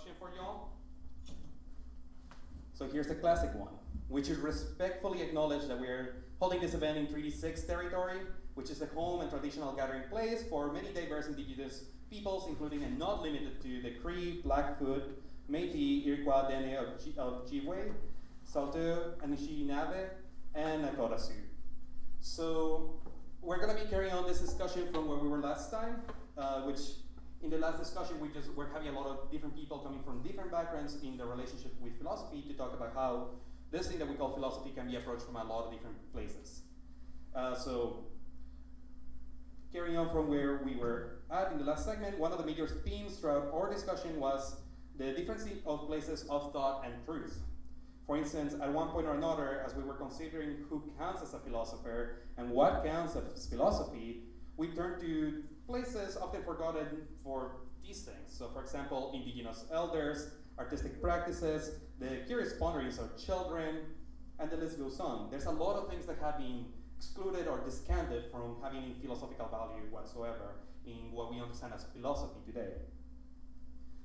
introduction for y'all. So here's the classic one. We should respectfully acknowledge that we're holding this event in Treaty 6 territory, which is a home and traditional gathering place for many diverse indigenous peoples, including and not limited to the Cree, Blackfoot, Métis, Iroquois, Dene of Ojibwe, Saulteaux, Anishinaabe, and Nakota Sioux. So we're going to be carrying on this discussion from where we were last time, which in the last discussion we're having a lot of different people coming from different backgrounds in the relationship with philosophy to talk about how this thing that we call philosophy can be approached from a lot of different places. So carrying on from where we were at in the last segment, one of the major themes throughout our discussion was the difference of places of thought and truth. For instance, at one point or another, as we were considering who counts as a philosopher and what counts as philosophy, we turned to places often forgotten for these things. So for example, indigenous elders, artistic practices, the curious ponderings of children, and the list goes on. There's a lot of things that have been excluded or discounted from having any philosophical value whatsoever in what we understand as philosophy today.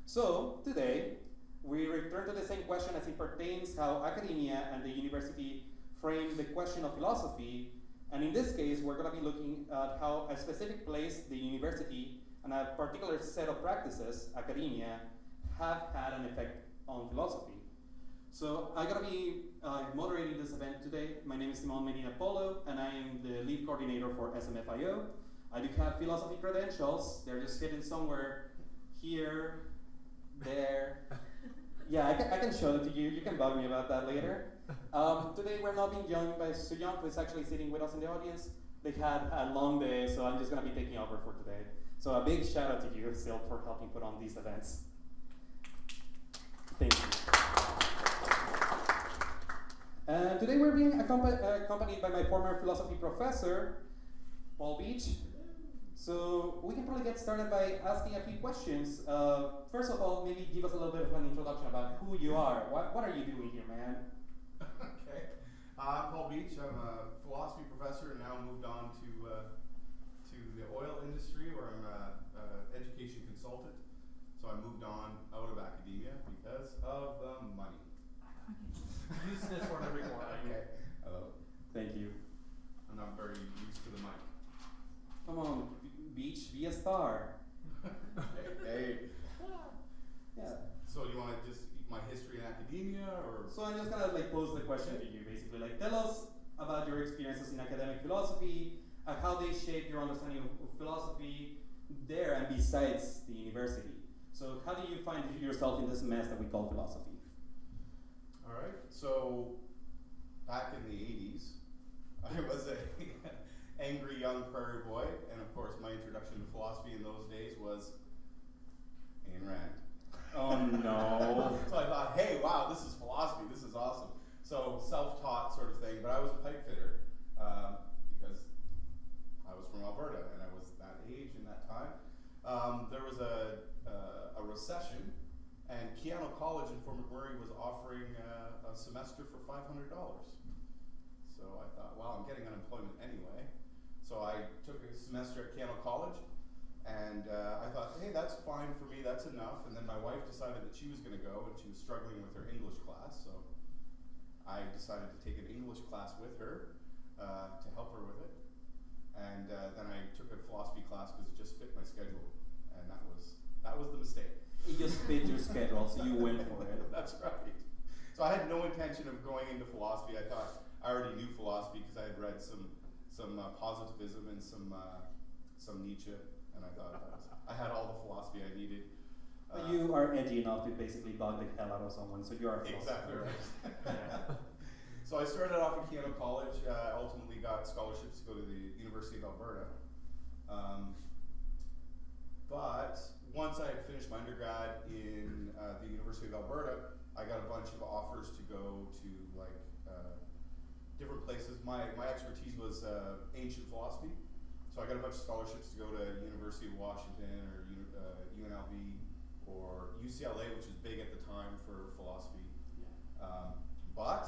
So today, we return to the same question as it pertains how academia and the university frame the question of philosophy. And in this case, we're going to be looking at how a specific place, the university, and a particular set of practices, academia, have had an effect on philosophy. So I'm going to be moderating this event today. My name is Simon Medina Polo, and I am the lead coordinator for SMFIO. I do have philosophy credentials. They're just hidden somewhere here, there. Yeah, I can show them to you. You can bug me about that later. Today we're not being joined by Suyang, who is actually sitting with us in the audience. They had a long day, so I'm just going to be taking over for today. So a big shout out to you, Sil, for helping put on these events. Thank you. Today we're being accompanied by my former philosophy professor, Paul Beach. So we can probably get started by asking a few questions. First of all, maybe give us a little bit of an introduction about who you are. What are you doing here, man? Okay. I'm Paul Beach. I'm a philosophy professor and now moved on to the oil industry where I'm an education consultant. So I moved on out of academia because of the money. Use this one every morning. Okay. Hello. Thank you. I'm not very used to the mic. Come on, Beach, be a star. Hey. Yeah. So you want to just my history in academia, or? So I'm just gonna pose the question to you, basically. Tell us about your experiences in academic philosophy, and how they shape your understanding of philosophy there and besides the university. So how do you find yourself in this mess that we call philosophy? All right. So back in the 80s, I was a angry young prairie boy, and of course my introduction to philosophy in those days was Ayn Rand. Oh no. So I thought, hey, wow, this is philosophy, this is awesome. So self-taught sort of thing, but I was a pipe fitter because I was from Alberta and I was that age in that time. There was a recession, and Keano College in Fort McMurray was offering a semester for $500. So I thought, wow, I'm getting unemployment anyway. So I took a semester at Keano College, and I thought, hey, that's fine for me, that's enough. And then my wife decided that she was going to go, and she was struggling with her English class, so I decided to take an English class with her to help her with it. And then I took a philosophy class because it just fit my schedule, and that was the mistake. It just fit your schedule, so you went for it. That's right. So I had no intention of going into philosophy. I thought I already knew philosophy because I had read some positivism and some Nietzsche, and I thought I had all the philosophy I needed. But you are edgy enough to basically bug the hell out of someone, so you are a philosopher. Exactly right. Yeah. So I started off at Keano College. I ultimately got scholarships to go to the University of Alberta. But once I had finished my undergrad in the University of Alberta, I got a bunch of offers to go to different places. My expertise was ancient philosophy, so I got a bunch of scholarships to go to University of Washington or UNLV or UCLA, which was big at the time for philosophy. Yeah. But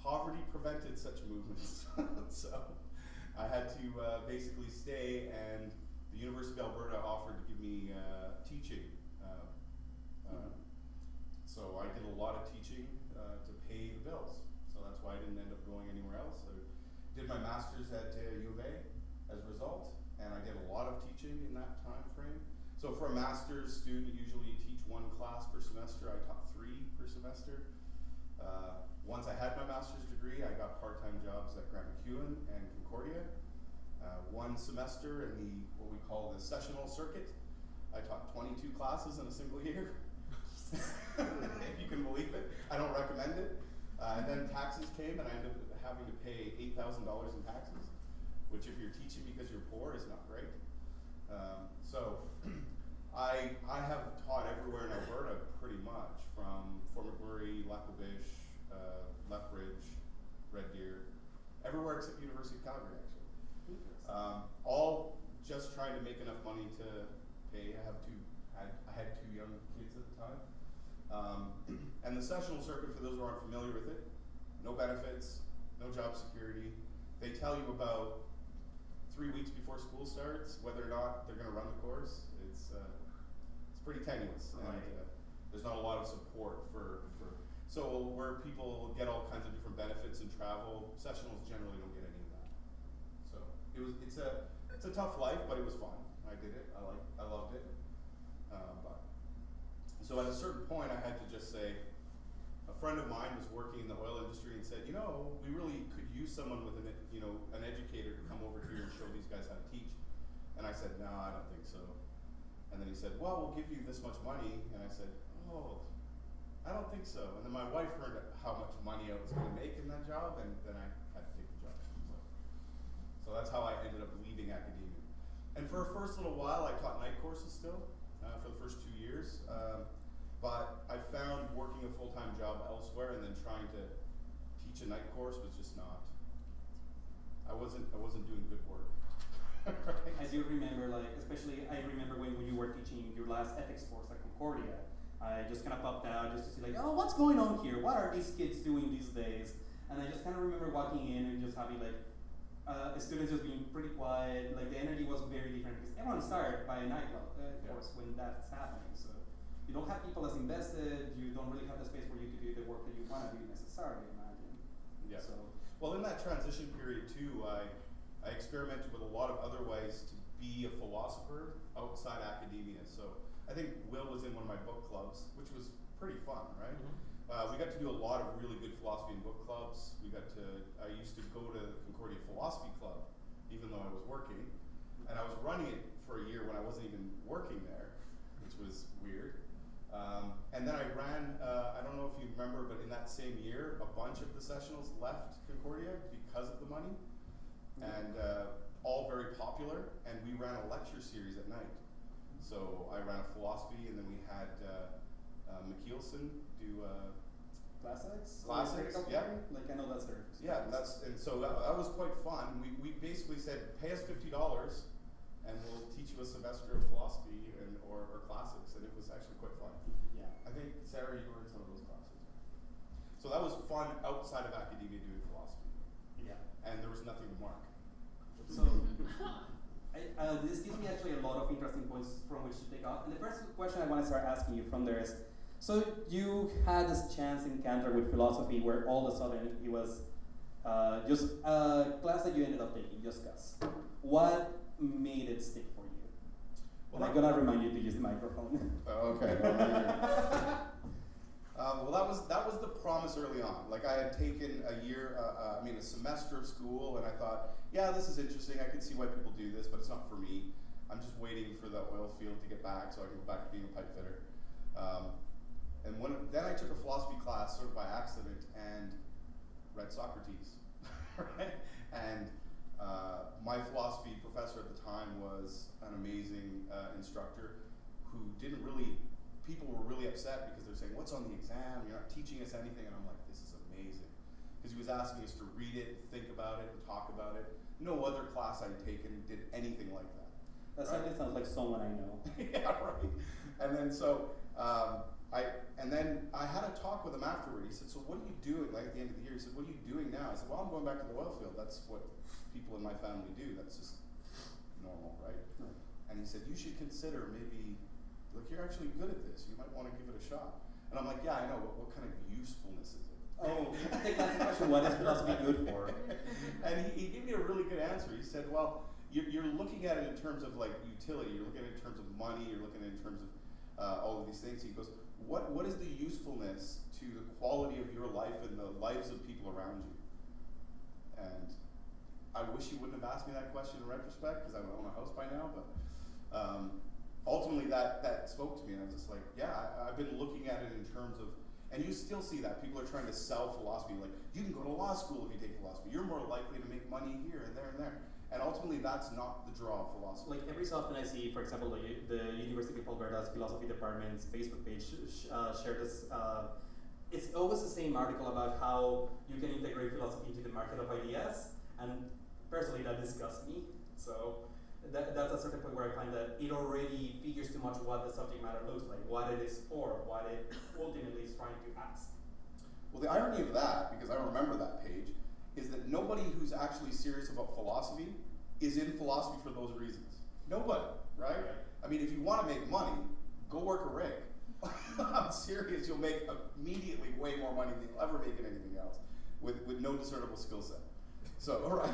poverty prevented such movements, so I had to basically stay, and the University of Alberta offered to give me teaching So I did a lot of teaching to pay the bills. So that's why I didn't end up going anywhere else. I did my master's at U of A as a result, and I did a lot of teaching in that time frame. So for a master's student, usually you teach one class per semester. I taught 3 per semester. Once I had my master's degree, I got part-time jobs at Grant MacEwan and Concordia. One semester in the what we call the sessional circuit, I taught 22 classes in a single year. If you can believe it. I don't recommend it. And then taxes came, and I ended up having to pay $8,000 in taxes, which if you're teaching because you're poor is not great. So I have taught everywhere in Alberta pretty much, from Fort McMurray, Lac-La-Biche, Lethbridge, Red Deer, everywhere except University of Calgary actually. All just trying to make enough money to pay. I had 2 young kids at the time. And the sessional circuit, for those who aren't familiar with it, no benefits, no job security. They tell you about 3 weeks before school starts whether or not they're going to run the course. It's pretty tenuous, right. and there's not a lot of support for. So where people get all kinds of different benefits and travel, sessionals generally don't get any of that. So it's a tough life, but it was fun. I did it. I loved it. So at a certain point, I had to just say, a friend of mine was working in the oil industry and said, we really could use someone with an educator to come over here and show these guys how to teach. And I said, no, I don't think so. And then he said, well, we'll give you this much money. And I said, oh, I don't think so. And then my wife heard how much money I was going to make in that job, and then I had to take the job. So that's how I ended up leaving academia. And for a first little while, I taught night courses still for the first 2 years. But I found working a full-time job elsewhere and then trying to teach a night course was just not. I wasn't doing good work. Right? I do remember, especially I remember when you were teaching your last ethics course at Concordia. I just kind of popped out just to see what's going on here? What are these kids doing these days? And I just kind of remember walking in and just having students just being pretty quiet. The energy was very different because everyone started by a night course when that's happening. So you don't have people as invested. You don't really have the space for you to do the work that you want to do necessarily, I imagine. Yeah. So well, in that transition period too, I experimented with a lot of other ways to be a philosopher outside academia. So I think Will was in one of my book clubs, which was pretty fun, right? Mm-hmm. We got to do a lot of really good philosophy and book clubs. I used to go to the Concordia Philosophy Club, even though I was working. And I was running it for a year when I wasn't even working there, which was weird. And then I ran, I don't know if you remember, but in that same year, a bunch of the sessionals left Concordia because of the money. Mm-hmm. And all very popular, and we ran a lecture series at night. So I ran a philosophy, and then we had McKeelson do classics. Yeah. I know that's her. Yeah, and so that was quite fun. We basically said, pay us $50, and we'll teach you a semester of philosophy or classics, and it was actually quite fun. Yeah. I think Sarah, you were in some of those classes. So that was fun outside of academia doing philosophy. Yeah. And there was nothing to mark. So. This gives me actually a lot of interesting points from which to take off. And the first question I want to start asking you from there is, so you had this chance encounter with philosophy where all of a sudden it was just a class that you ended up taking, just cause. What made it stick for you? Well, I'm gonna remind you to use the microphone. Okay. Well, that was the promise early on. I had taken a semester of school, and I thought, yeah, this is interesting. I can see why people do this, but it's not for me. I'm just waiting for the oil field to get back so I can go back to being a pipe fitter. Then I took a philosophy class sort of by accident and read Socrates, right? And my philosophy professor at the time was an amazing instructor who didn't really. People were really upset because they're saying, what's on the exam? You're not teaching us anything. And I'm like, this is amazing. Because he was asking us to read it, think about it, and talk about it. No other class I'd taken did anything like that. That right? Sounds like someone I know. Yeah, right. And then I had a talk with him afterward. He said, so what are you doing? At the end of the year, he said, what are you doing now? I said, well, I'm going back to the oil field. That's what people in my family do. That's just normal, right? And he said, you should consider maybe, look, you're actually good at this. You might want to give it a shot. And I'm like, yeah, I know, but what kind of usefulness is it? Oh, the classic question, what is philosophy good for? And he gave me a really good answer. He said, well, you're looking at it in terms of like utility, you're looking at it in terms of money, you're looking at it in terms of all of these things. He goes, what is the usefulness to the quality of your life and the lives of people around you? And I wish he wouldn't have asked me that question in retrospect, because I would own a house by now, but ultimately that spoke to me, and I was just like, yeah, I've been looking at it in terms of, and you still see that. People are trying to sell philosophy, like, you can go to law school if you take philosophy. You're more likely to make money here and there and there. And ultimately, that's not the draw of philosophy. Like every so often I see, for example, the University of Alberta's philosophy department's Facebook page share this. It's always the same article about how you can integrate philosophy into the market of ideas, and personally that disgusts me. So that's a certain point where I find that it already figures too much what the subject matter looks like, what it is for, what it ultimately is trying to ask. Well, the irony of that, because I remember that page, is that nobody who's actually serious about philosophy is in philosophy for those reasons. Nobody, right? I mean, if you want to make money, go work a rig. I'm serious, you'll make immediately way more money than you'll ever make in anything else with no discernible skill set. So, all right.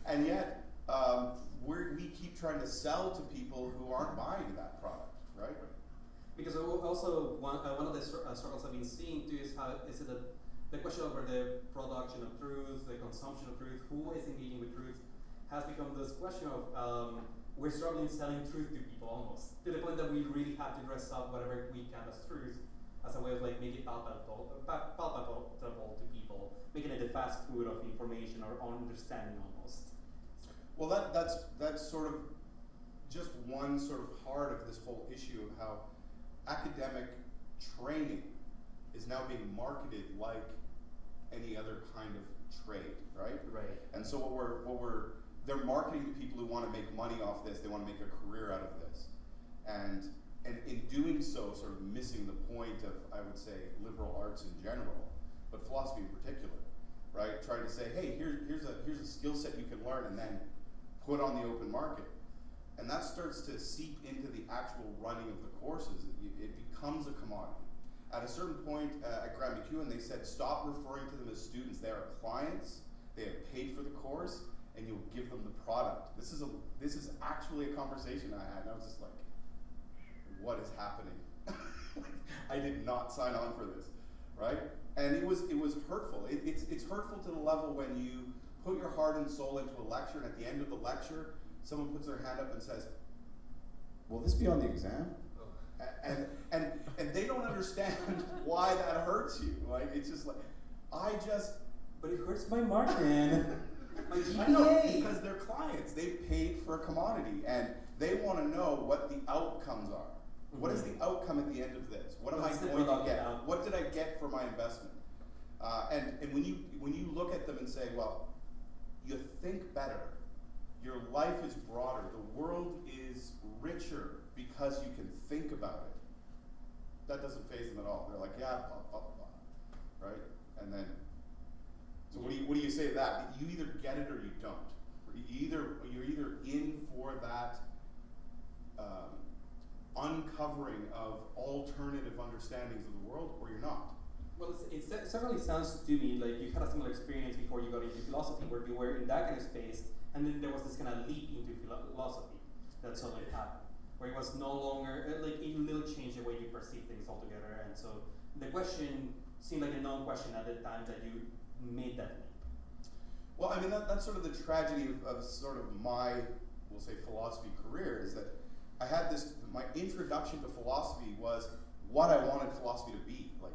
And yet, we keep trying to sell to people who aren't buying that product, right? Because also one of the struggles I've been seeing too is that the question over the production of truth, the consumption of truth, who is engaging with truth, has become this question of we're struggling selling truth to people almost, to the point that we really have to dress up whatever we can as truth as a way of like making it palpable to people, making it the fast food of information or understanding almost. Well, that's sort of just one sort of part of this whole issue of how academic training is now being marketed like any other kind of trade, right? Right. And so they're marketing to people who want to make money off this, they want to make a career out of this. And in doing so, sort of missing the point of, I would say, liberal arts in general, but philosophy in particular, right? Trying to say, hey, here's a skill set you can learn and then put on the open market. And that starts to seep into the actual running of the courses. It becomes a commodity. At a certain point at Grant MacEwan, they said, stop referring to them as students. They are clients. They have paid for the course, and you'll give them the product. This is actually a conversation I had, and I was just like, what is happening? I did not sign on for this, right? And it was hurtful. It's hurtful to the level when you put your heart and soul into a lecture, and at the end of the lecture, someone puts their hand up and says, will this be on the exam? And they don't understand why that hurts you. Like, it's just like, but it hurts my mark, man. My GPA. I know, because they're clients. They've paid for a commodity, and they want to know what the outcomes are. Mm-hmm. What is the outcome at the end of this? What am I going to get? What did I get for my investment? And when you look at them and say, well, you think better, your life is broader, the world is richer because you can think about it, that doesn't faze them at all. They're like, yeah, blah, blah, blah, right? And then, so what do you say to that? You either get it or you don't. You're either in for that uncovering of alternative understandings of the world, or you're not. Well, it certainly sounds to me like you had a similar experience before you got into philosophy, where you were in that kind of space, and then there was this kind of leap into philosophy that suddenly happened, where it was no longer, like it little changed the way you perceive things altogether, and so the question seemed like a non-question at the time that you made that leap. Well, I mean, that's sort of the tragedy of sort of my, we'll say, philosophy career, is that I had this, my introduction to philosophy was what I wanted philosophy to be. Like,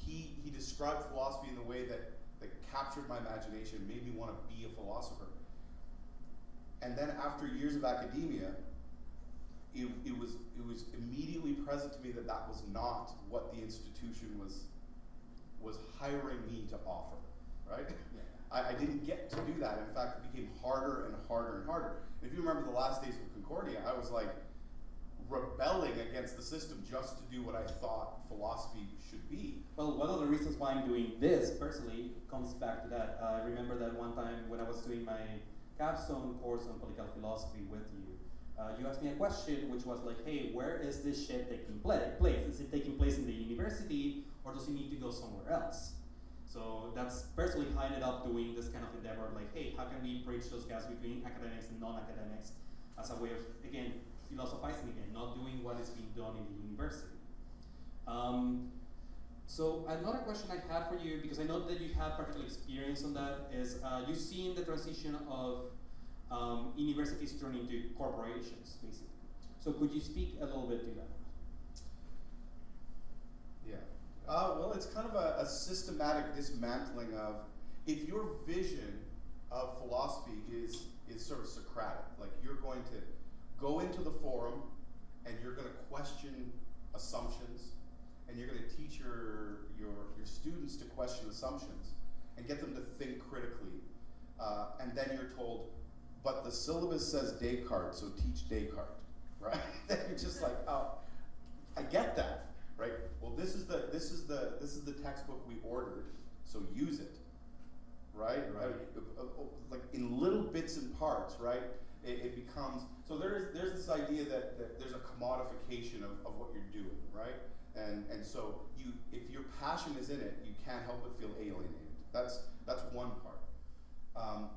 he described philosophy in the way that captured my imagination, made me want to be a philosopher. And then after years of academia, it was immediately present to me that was not what the institution was hiring me to offer, right? Yeah. I didn't get to do that. In fact, it became harder and harder and harder. If you remember the last days of Concordia, I was like rebelling against the system just to do what I thought philosophy should be. Well, one of the reasons why I'm doing this personally comes back to that. I remember that one time when I was doing my capstone course on political philosophy with you, you asked me a question which was like, hey, where is this shit taking place? Is it taking place in the university, or does it need to go somewhere else? So that's personally how I ended up doing this kind of endeavor, like, hey, how can we bridge those gaps between academics and non-academics as a way of, again, philosophizing again, not doing what is being done in the university. So another question I had for you, because I know that you have particular experience on that, is you've seen the transition of universities turning into corporations, basically. So could you speak a little bit to that? Yeah. Well, it's kind of a systematic dismantling of, if your vision of philosophy is sort of Socratic, like you're going to go into the forum and you're going to question assumptions, and you're going to teach your students to question assumptions and get them to think critically, and then you're told, but the syllabus says Descartes, so teach Descartes, right? Then you're just like, oh, I get that, right? Well, this is the textbook we ordered, so use it, right? Like in little bits and parts, right? It becomes, so there's this idea that there's a commodification of what you're doing, right? And so if your passion is in it, you can't help but feel alienated. That's one part.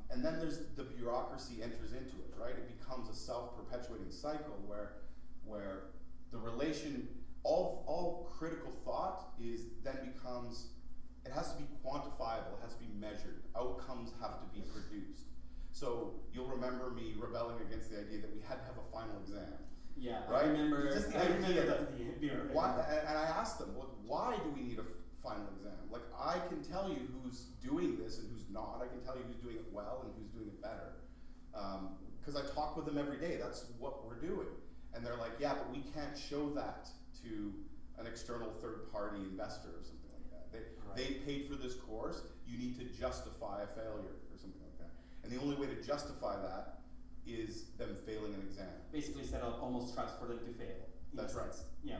And then there's the bureaucracy enters into it, right? It becomes a self-perpetuating cycle where the relation, all critical thought becomes, it has to be quantifiable, it has to be measured. Outcomes have to be produced. So you'll remember me rebelling against the idea that we had to have a final exam. Yeah, right? I remember. Just the I idea remember that why, and I asked them, well, why do we need a final exam? Like, I can tell you who's doing this and who's not. I can tell you who's doing it well and who's doing it better. Because I talk with them every day. That's what we're doing. And they're like, yeah, but we can't show that to an external third-party investor or something like that. They paid for this course. You need to justify a failure or something like that. And the only way to justify that is them failing an exam. Basically set up almost traps for them to fail. That's right. Yeah.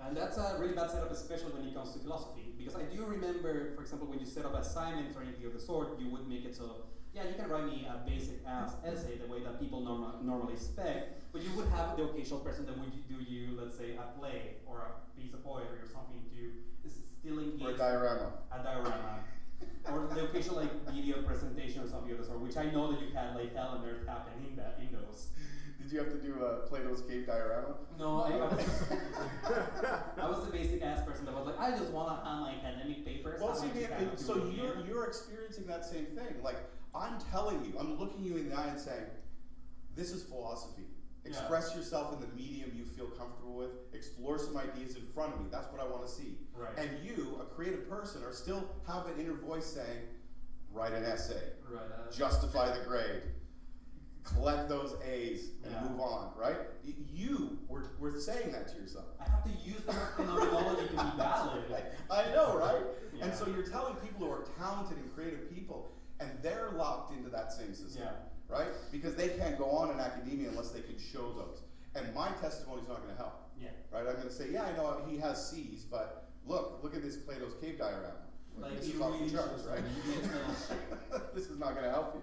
And that's a really bad setup, especially when it comes to philosophy. Because I do remember, for example, when you set up assignments or anything of the sort, you would make it so, yeah, you can write me a basic ass essay the way that people normally expect, but you would have the occasional person that would do you, let's say, a play or a piece of poetry or something to still engage. Or a diorama. A diorama. Or the occasional like video presentation or something of the sort, which I know that you had like hell and earth happen in those. Did you have to do Plato's cave diorama? No, I was the basic ass person that was like, I just want to hand my academic papers. Well, see, so you're experiencing that same thing. Like, I'm telling you, I'm looking you in the eye and saying, this is philosophy. Express yourself in the medium you feel comfortable with. Explore some ideas in front of me. That's what I want to see. Right. And you, a creative person, are still have an inner voice saying, write an essay. Right. Justify the grade. Collect those A's and move on, right? You were saying that to yourself. I have to use the phenomenology to be valid. I know, right? Yeah. And so you're telling people who are talented and creative people, and they're locked into that same system, right? Because they can't go on in academia unless they can show those. And my testimony is not going to help, right? I'm going to say, yeah, I know he has C's, but look at this Plato's cave diorama. Like this is off the charts, right? This is not going to help you.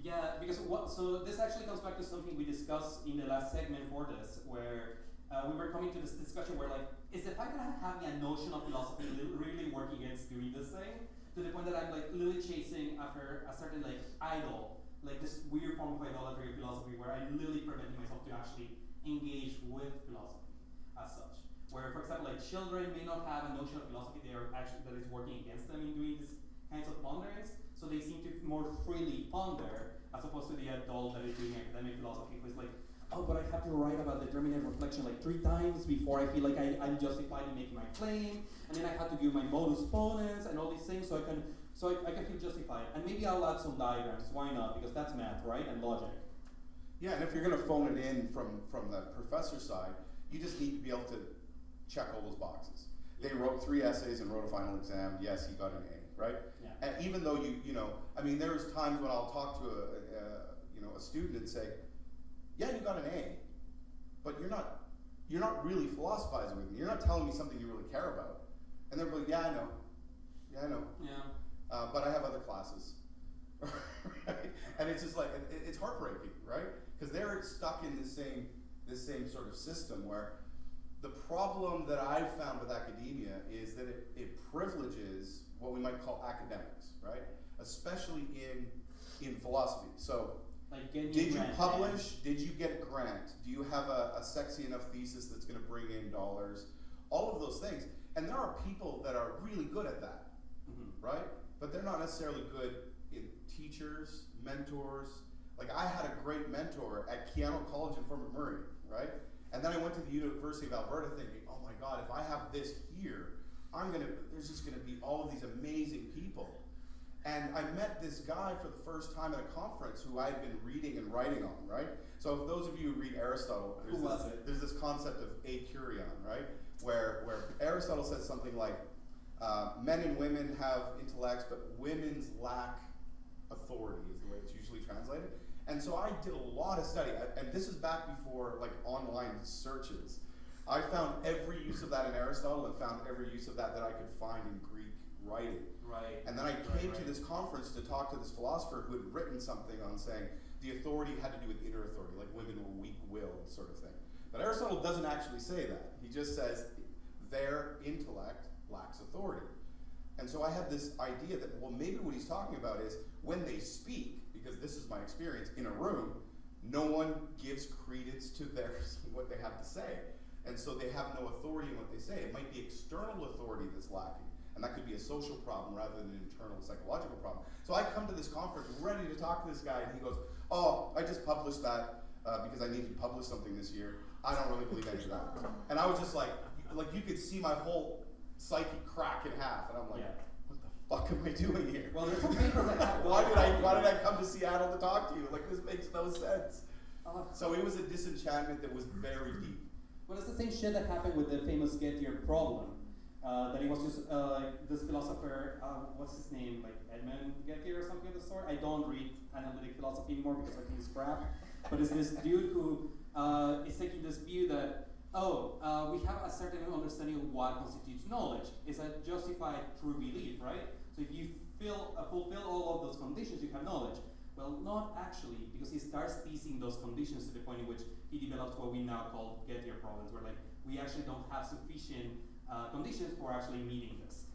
Yeah, because so this actually comes back to something we discussed in the last segment for this, where we were coming to this discussion where like, is the fact that I'm having a notion of philosophy really working against doing this thing? To the point that I'm like literally chasing after a certain like idol, like this weird form of idolatry of philosophy where I'm literally preventing myself to actually engage with philosophy as such. Where, for example, like children may not have a notion of philosophy that is working against them in doing these kinds of ponderings, so they seem to more freely ponder as opposed to the adult that is doing academic philosophy who is like, oh, but I have to write about determinate reflection like 3 times before I feel like I'm justified in making my claim, and then I have to give my modus ponens and all these things so I can feel justified. And maybe I'll add some diagrams, why not? Because that's math, right? And logic. Yeah, and if you're going to phone it in from the professor side, you just need to be able to check all those boxes. They wrote 3 essays and wrote a final exam. Yes, he got an A, right? Yeah. And even though you know, I mean, there's times when I'll talk to a student and say, yeah, you got an A, but you're not really philosophizing with me. You're not telling me something you really care about. And they're like, yeah, I know. Yeah. But I have other classes. Right? And it's just like, it's heartbreaking, right? Because they're stuck in this same sort of system where the problem that I've found with academia is that it privileges what we might call academics, right? Especially in philosophy. So, Like did you publish? Did you get a grant? Do you have a sexy enough thesis that's going to bring in dollars? All of those things. And there are people that are really good at that, right? But they're not necessarily good in teachers, mentors. Like I had a great mentor at Keano College in Fort McMurray, right? And then I went to the University of Alberta thinking, oh my God, if I have this here, there's just gonna be all of these amazing people. And I met this guy for the first time at a conference who I had been reading and writing on, right? So if those of you who read Aristotle, there's this concept of akurion, right? Where Aristotle says something like, men and women have intellects, but women's lack authority is the way it's usually translated. And so I did a lot of study, and this is back before like online searches. I found every use of that in Aristotle and found every use of that I could find in Greek writing. Right. And then I came to this conference to talk to this philosopher who had written something on saying the authority had to do with inner authority, like women were weak-willed sort of thing. But Aristotle doesn't actually say that. He just says their intellect lacks authority. And so I had this idea that, well, maybe what he's talking about is when they speak, because this is my experience, in a room, no one gives credence to what they have to say. And so they have no authority in what they say. It might be external authority that's lacking. And that could be a social problem rather than an internal psychological problem. So I come to this conference ready to talk to this guy, and he goes, oh, I just published that because I need to publish something this year. I don't really believe any of that. And I was just like you could see my whole psyche crack in half, and I'm like, what the fuck am I doing here? Well, there's some papers like that. Why did I come to Seattle to talk to you? Like, this makes no sense. So it was a disenchantment that was very deep. Well, it's the same shit that happened with the famous Gettier problem. That it was just this philosopher, what's his name, like Edmund Gettier or something of the sort. I don't read analytic philosophy anymore because I think it's crap. But it's this dude who is taking this view that, we have a certain understanding of what constitutes knowledge. It's a justified true belief, right? So if you fulfill all of those conditions, you have knowledge. Well, not actually, because he starts teasing those conditions to the point in which he develops what we now call Gettier problems, where like we actually don't have sufficient conditions for actually meeting this.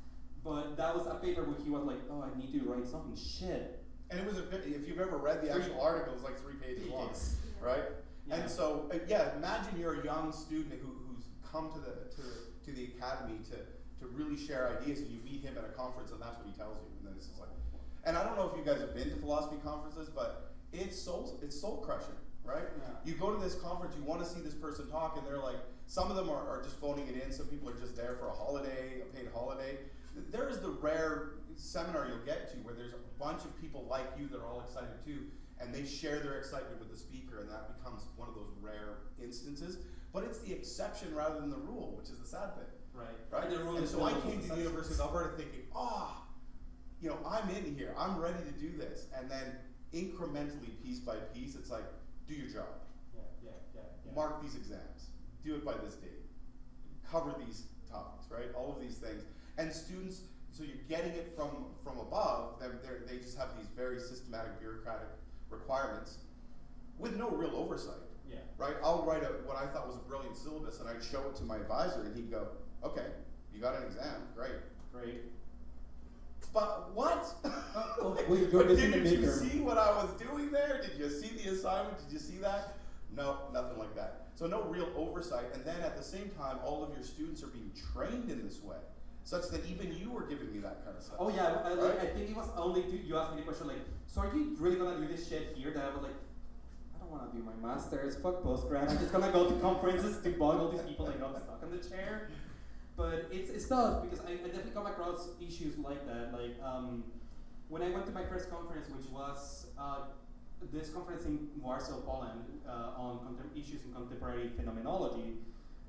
But that was a paper where he was like, oh, I need to write something. Shit. And it was if you've ever read the actual article, it was like 3 pages long, right? Yeah. And so, imagine you're a young student who's come to the academy to really share ideas, and you meet him at a conference, and that's what he tells you. And then it's just like, and I don't know if you guys have been to philosophy conferences, but it's soul crushing, right? Yeah. You go to this conference, you want to see this person talk, and they're like, some of them are just phoning it in. Some people are just there for a holiday, a paid holiday. There is the rare seminar you'll get to where there's a bunch of people like you that are all excited too, and they share their excitement with the speaker, and that becomes one of those rare instances. But it's the exception rather than the rule, which is the sad thing. Right? And so I came to the University of Alberta thinking, I'm in here, I'm ready to do this. And then incrementally, piece by piece, it's like, do your job. Yeah. Mark these exams. Do it by this date. Cover these topics, right? All of these things. And students, so you're getting it from above, they just have these very systematic bureaucratic requirements with no real oversight. Yeah. Right? I'll write what I thought was a brilliant syllabus, and I'd show it to my advisor, and he'd go, okay, you got an exam, great. But what? But didn't you see what I was doing there? Did you see the assignment? Did you see that? No, nothing like that. So no real oversight, and then at the same time, all of your students are being trained in this way, such that even you were giving me that kind of stuff. Oh yeah, right? I think it was only you asked me the question like, so are you really gonna do this shit here? That I was like, I don't wanna do my master's, fuck postgrad, I'm just gonna go to conferences to bug all these people that got stuck in the chair. But it's tough because I definitely come across issues like that. Like when I went to my first conference, which was this conference in Warsaw, Poland, on issues in contemporary phenomenology.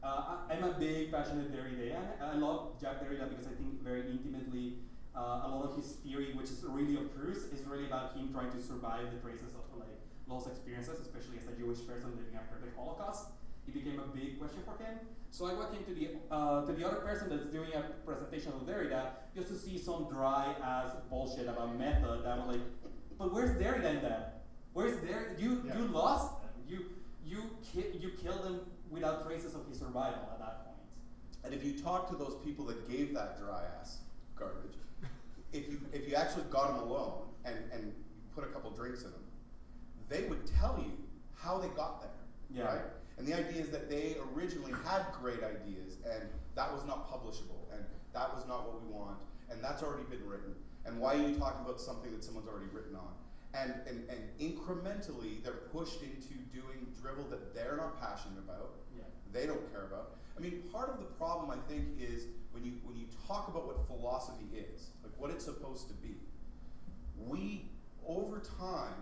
I'm a big passionate Derridean. I love Jacques Derrida because I think very intimately a lot of his theory, which is really obtruse, is really about him trying to survive the traces of like lost experiences, especially as a Jewish person living after the Holocaust. It became a big question for him. So I walked into the other person that's doing a presentation of Derrida just to see some dry ass bullshit about method. I'm like, but where's Derrida in that? Where's Derrida? You lost them. traces of his survival at that point. And if you talk to those people that gave that dry ass garbage, if you actually got them alone and put a couple drinks in them, they would tell you how they got there, Yeah. right? And the idea is that they originally had great ideas, and that was not publishable, and that was not what we want, and that's already been written. And why are you talking about something that someone's already written on? And incrementally, they're pushed into doing drivel that they're not passionate about, Yeah. they don't care about. I mean, part of the problem, I think, is when you talk about what philosophy is, like what it's supposed to be, we, over time,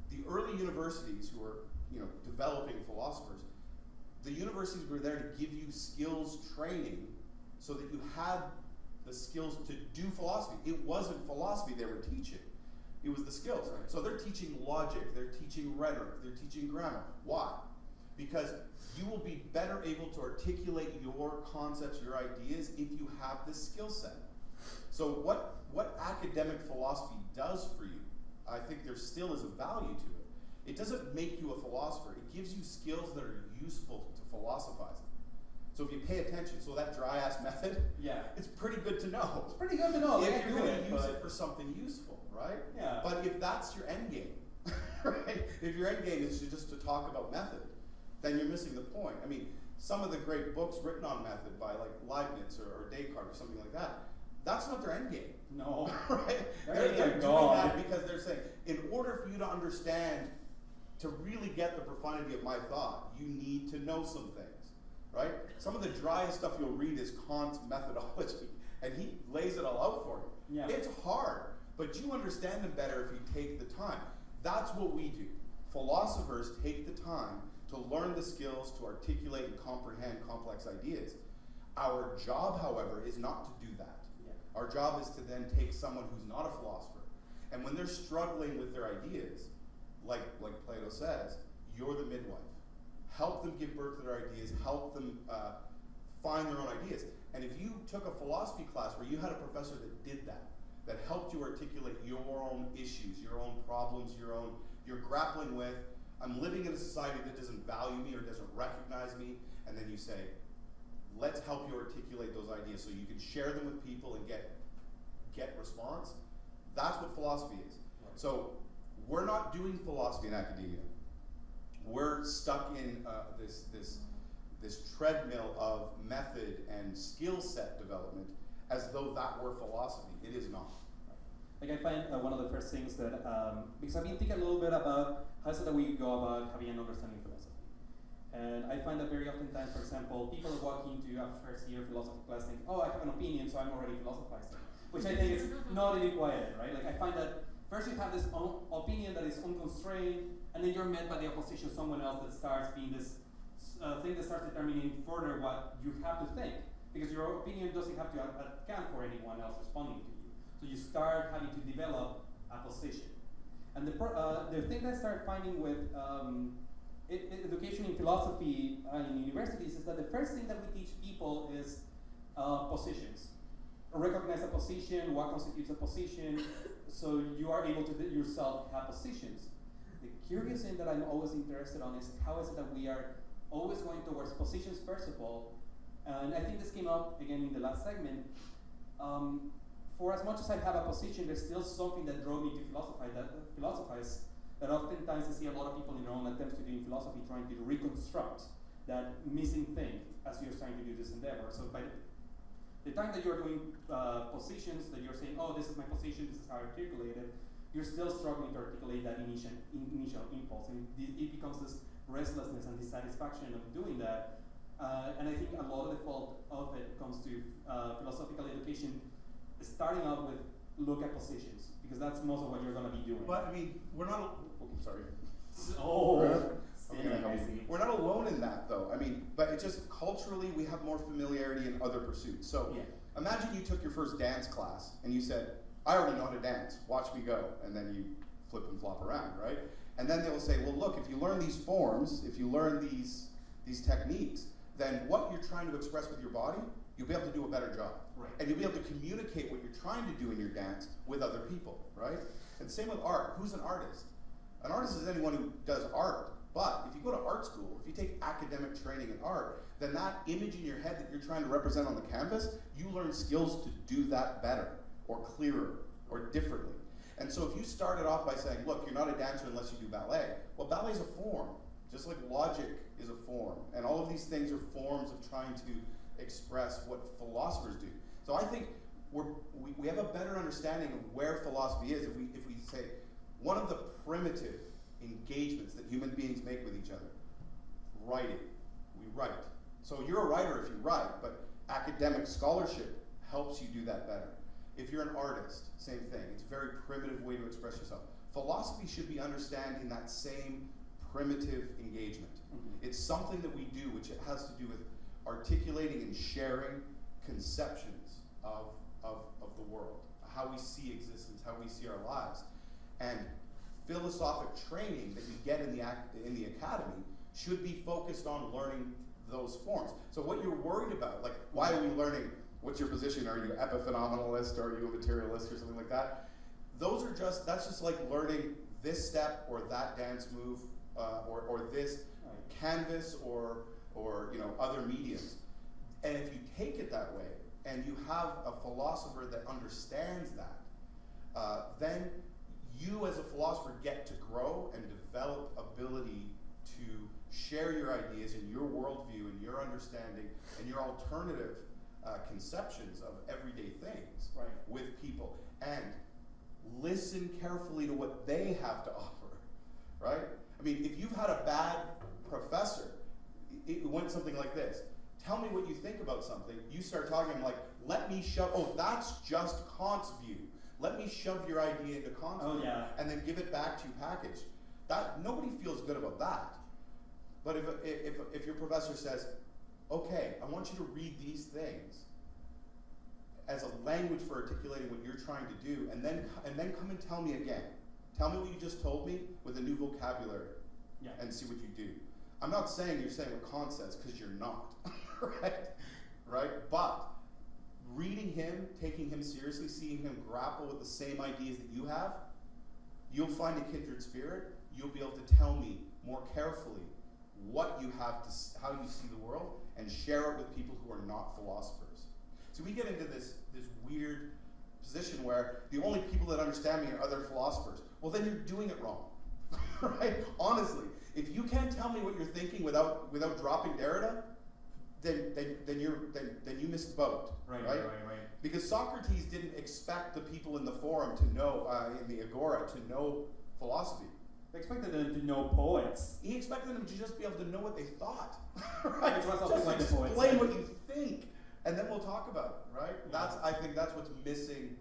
the early universities who were, developing philosophers, the universities were there to give you skills training so that you had the skills to do philosophy. It wasn't philosophy they were teaching. It was the skills. Right. So they're teaching logic, they're teaching rhetoric, they're teaching grammar. Why? Because you will be better able to articulate your concepts, your ideas, if you have this skill set. So what academic philosophy does for you, I think there still is a value to it. It doesn't make you a philosopher. It gives you skills that are useful to philosophizing. So if you pay attention, so that dry ass method, Yeah. it's pretty good to know. It's pretty good to know. If Like, I you're do going to use but- it for something useful, right? Yeah. But if that's your end game, right? If your end game is just to talk about method, then you're missing the point. I mean, some of the great books written on method by like Leibniz or Descartes or something like that, that's not their end game. No. Right? They're They're doing gone. that because they're saying, in order for you to understand, to really get the profundity of my thought, you need to know some things, right? Some of the driest stuff you'll read is Kant's methodology, and he lays it all out for you. Yeah. It's hard, but you understand them better if you take the time. That's what we do. Philosophers take the time to learn the skills to articulate and comprehend complex ideas. Our job, however, is not to do that. Yeah. Our job is to then take someone who's not a philosopher, and when they're struggling with their ideas, like Plato says, you're the midwife. Help them give birth to their ideas, help them find their own ideas. And if you took a philosophy class where you had a professor that did that helped you articulate your own issues, your own problems, you're grappling with, I'm living in a society that doesn't value me or doesn't recognize me, and then you say, let's help you articulate those ideas so you can share them with people and get response. That's what philosophy is. Right. So we're not doing philosophy in academia. We're stuck in this treadmill of method and skill set development as though that were philosophy. It is not. Like I find one of the first things that, because I've been thinking a little bit about how is it that we go about having an understanding of philosophy. And I find that very often times, for example, people walk into a first year philosophy class think, oh, I have an opinion, so I'm already philosophizing. Which I think is not inequality, right? Like I find that first you have this opinion that is unconstrained, and then you're met by the opposition of someone else that starts being this thing that starts determining further what you have to think. Because your opinion doesn't have to account for anyone else responding to you. So you start having to develop a position. And the thing that I started finding with education in philosophy in universities is that the first thing that we teach people is positions. Recognize a position, what constitutes a position, so you are able to yourself have positions. The curious thing that I'm always interested on is how is it that we are always going towards positions first of all, and I think this came up again in the last segment. For as much as I have a position, there's still something that drove me to philosophize. That oftentimes I see a lot of people in their own attempts to do in philosophy trying to reconstruct that missing thing as you're trying to do this endeavor. So by the time that you're doing positions, that you're saying, oh, this is my position, this is how I articulate it, you're still struggling to articulate that initial impulse. And it becomes this restlessness and dissatisfaction of doing that. And I think a lot of the fault of it comes to philosophical education starting out with look at positions, because that's most of what you're going to be doing. But I mean, we're not. Sorry. Oh. We're not alone in that, though. I mean, but it's just culturally we have more familiarity in other pursuits. So yeah. Imagine you took your first dance class and you said, I already know how to dance, watch me go. And then you flip and flop around, right? And then they'll say, well, look, if you learn these forms, if you learn these techniques, then what you're trying to express with your body, you'll be able to do a better job. Right. And you'll be able to communicate what you're trying to do in your dance with other people, right? And same with art. Who's an artist? An artist is anyone who does art. But if you go to art art school, if you take academic training in art, then that image in your head that you're trying to represent on the canvas, you learn skills to do that better, or clearer, or differently. And so if you started off by saying, look, you're not a dancer unless you do ballet, well, ballet is a form, just like logic is a form. And all of these things are forms of trying to express what philosophers do. So I think we have a better understanding of where philosophy is if we say one of the primitive engagements that human beings make with each other, writing. We write. So you're a writer if you write, but academic scholarship helps you do that better. If you're an artist, same thing. It's a very primitive way to express yourself. Philosophy should be understanding that same primitive engagement. Mm-hmm. It's something that we do which it has to do with articulating and sharing conceptions of the world, how we see existence, how we see our lives. And philosophic training that you get in the academy should be focused on learning those forms. So what you're worried about, like why are we learning, what's your position? Are you epiphenomenalist or are you a materialist or something like that? That's just like learning this step or that dance move or this canvas or other mediums. And if you take it that way and you have a philosopher that understands that, then you as a philosopher get to grow and develop ability to share your ideas and your worldview and your understanding and your alternative conceptions of everyday things with people, and listen carefully to what they have to offer, right? I mean, if you've had a bad professor, it went something like this. Tell me what you think about something. You start talking, I'm like, let me shove, oh, that's just Kant's view. Let me shove your idea into Kant's view, and then give it back to you packaged. That, nobody feels good about that. But if your professor says, okay, I want you to read these things as a language for articulating what you're trying to do, and then come and tell me again. Tell me what you just told me with a new vocabulary, and see what you do. I'm not saying you're saying what Kant says, because you're not, right? But reading him, taking him seriously, seeing him grapple with the same ideas that you have, you'll find a kindred spirit. You'll be able to tell me more carefully what you have to, how you see the world, and share it with people who are not philosophers. So we get into this weird position where the only people that understand me are other philosophers. Well, then you're doing it wrong, right? Honestly, if you can't tell me what you're thinking without dropping Derrida, then you missed the boat, right? Because Socrates didn't expect the people in the forum to know, in the agora, to know philosophy. They expected them to know poets. He expected them to just be able to know what they thought, right? Just like explain what you think, and then we'll talk about it, right? Yeah. I think that's what's missing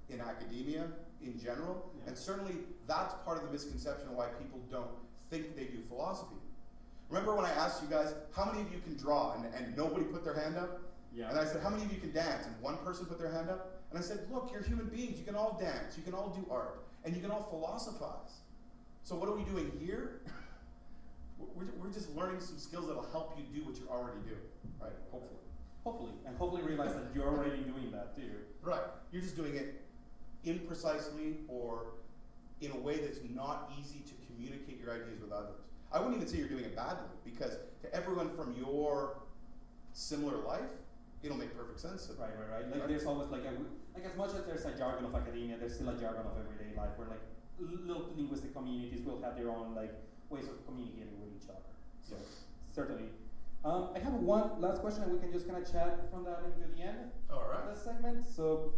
in academia in general, and certainly that's part of the misconception of why people don't think they do philosophy. Remember when I asked you guys, how many of you can draw, and nobody put their hand up? Yeah. And I said, how many of you can dance? And one person put their hand up. And I said, look, you're human beings. You can all dance. You can all do art. And you can all philosophize. So what are we doing here? we're just learning some skills that'll help you do what you're already doing, right? Hopefully. And hopefully realize that you're already doing that too. Right. You're just doing it imprecisely or in a way that's not easy to communicate your ideas with others. I wouldn't even say you're doing it badly, because to everyone from your similar life, it'll make perfect sense. Right. Like there's always like as much as there's a jargon of academia, there's still a jargon of everyday life where like little linguistic communities will have their own like ways of communicating with each other. So certainly. I have one last question, and we can just kind of chat from that into the end of this segment. So,